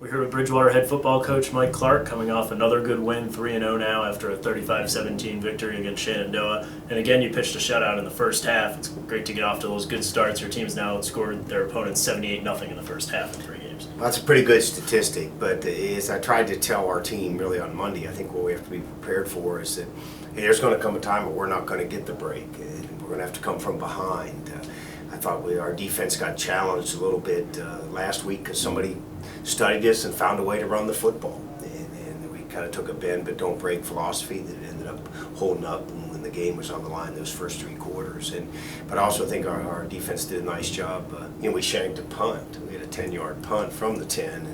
We're here with Bridgewater head football coach Mike Clark, coming off another good win, 3-0 now after a 35-17 victory against Shenandoah. And again, you pitched a shutout in the first half. It's great to get off to those good starts. Your team's now outscored their opponents 78-0 in the first half in 3 games. Well, that's a pretty good statistic, but as I tried to tell our team really on Monday, I think what we have to be prepared for is that hey, there's going to come a time where we're not going to get the break, and we're going to have to come from behind. I thought our defense got challenged a little bit last week because somebody studied us and found a way to run the football. And we kind of took a bend but don't break philosophy that ended up holding up when the game was on the line those first 3 quarters. But I also think our defense did a nice job. We shanked a punt. We had a 10-yard punt from the 10.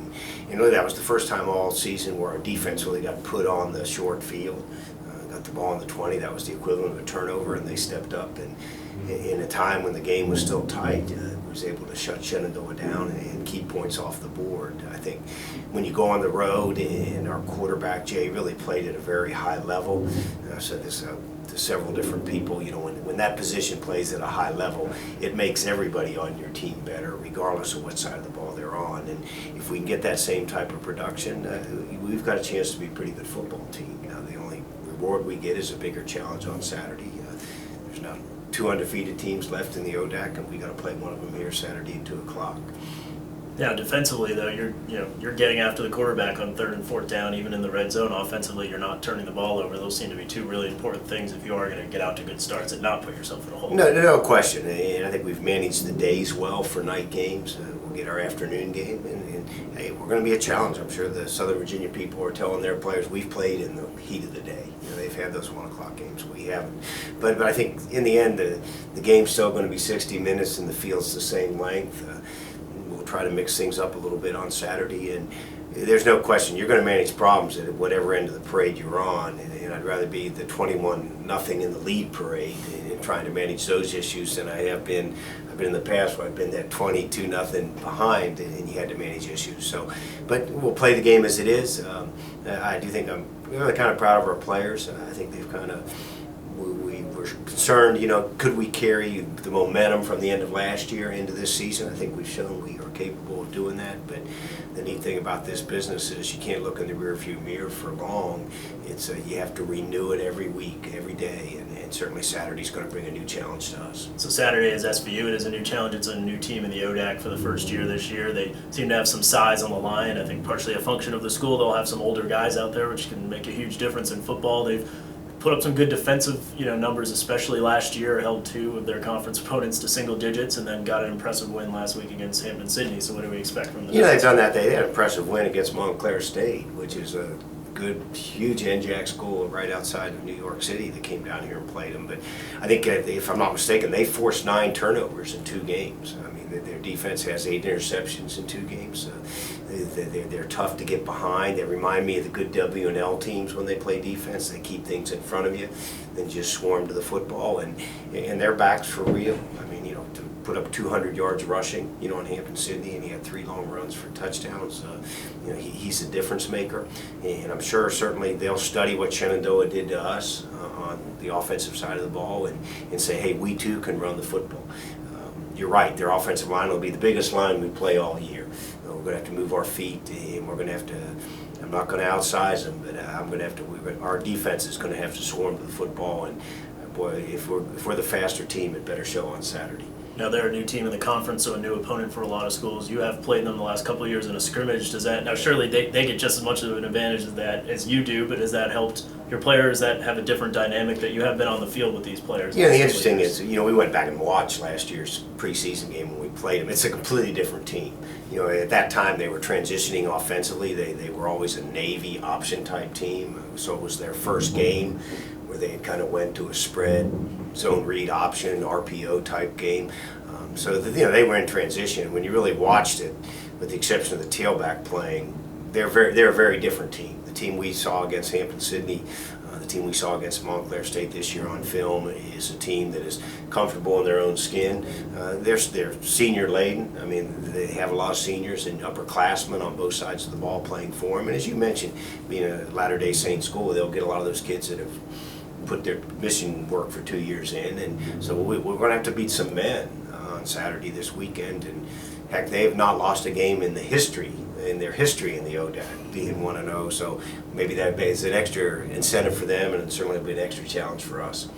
And really that was the first time all season where our defense really got put on the short field. Got the ball on the 20. That was the equivalent of a turnover, and they stepped up. And in a time when the game was still tight, was able to shut Shenandoah down and keep points off the board. I think when you go on the road and our quarterback, Jay, really played at a very high level, and I've said this to several different people, when that position plays at a high level, it makes everybody on your team better, regardless of what side of the ball they're on. And if we can get that same type of production, we've got a chance to be a pretty good football team. Now, the only reward we get is a bigger challenge on Saturday. There's not 2 undefeated teams left in the ODAC, and we got to play one of them here Saturday at 2 o'clock. Now, defensively, though, you're getting after the quarterback on 3rd and 4th down, even in the red zone. Offensively, you're not turning the ball over. Those seem to be 2 really important things if you are going to get out to good starts and not put yourself in a hole. No question. And I think we've managed the days well for night games. We'll get our afternoon game, and hey, we're going to be a challenge. I'm sure the Southern Virginia people are telling their players we've played in the heat of the day. They've had those 1 o'clock games. We haven't. But I think in the end, the game's still going to be 60 minutes, and the field's the same length. We'll try to mix things up a little bit on Saturday, and there's no question you're going to manage problems at whatever end of the parade you're on, and I'd rather be the 21-0 in the lead parade and trying to manage those issues than I have been. I've been in the past where I've been that 22-0 behind, and you had to manage issues. So, but we'll play the game as it is. I do think I'm really kind of proud of our players. I think they've kind of. We were concerned, could we carry the momentum from the end of last year into this season? I think we've shown we are capable of doing that, but the neat thing about this business is you can't look in the rearview mirror for long. It's you have to renew it every week, every day, and certainly Saturday's going to bring a new challenge to us. So Saturday is SVU. It is a new challenge. It's a new team in the ODAC for the first year this year. They seem to have some size on the line. I think partially a function of the school. They'll have some older guys out there, which can make a huge difference in football. They've put up some good defensive numbers, especially last year, held 2 of their conference opponents to single digits, and then got an impressive win last week against Hampton-Sydney. So what do we expect from them? They've done that. They had an impressive win against Montclair State, which is a good, huge NJAC school right outside of New York City that came down here and played them. But I think, if I'm not mistaken, they forced 9 turnovers in 2 games. I mean, their defense has 8 interceptions in 2 games. They're tough to get behind. They remind me of the good W&L teams when they play defense. They keep things in front of you, then just swarm to the football, and their backs for real. I mean, to put up 200 yards rushing, on Hampton-Sydney, and he had 3 long runs for touchdowns. He's a difference maker, and I'm sure certainly they'll study what Shenandoah did to us on the offensive side of the ball and say, hey, we too can run the football. You're right, their offensive line will be the biggest line we play all year. We're going to have to move our feet, and we're going to have to, I'm not going to outsize them, but I'm going to have to, our defense is going to have to swarm to the football, and boy, if we're the faster team, it better show on Saturday. Now they're a new team in the conference, so a new opponent for a lot of schools. You have played them the last couple of years in a scrimmage. Does that, now surely they get just as much of an advantage as you do, but has that helped your players that have a different dynamic that you have been on the field with these players? The interesting is, we went back and watched last year's preseason game when we played them. It's a completely different team. At that time they were transitioning offensively. They were always a Navy option type team, so it was their first game where they kind of went to a spread, zone read option, RPO type game. So they were in transition. When you really watched it, with the exception of the tailback playing, they're a very different team. The team we saw against Hampton-Sydney, the team we saw against Montclair State this year on film is a team that is comfortable in their own skin. They're senior laden. I mean, they have a lot of seniors and upperclassmen on both sides of the ball playing for them. And as you mentioned, being a Latter-day Saint school, they'll get a lot of those kids that have put their mission work for 2 years in, and so we're going to have to beat some men on Saturday this weekend. And heck, they have not lost a game in the history in their history in the ODAC, being 1-0. So maybe that is an extra incentive for them, and it certainly will be an extra challenge for us.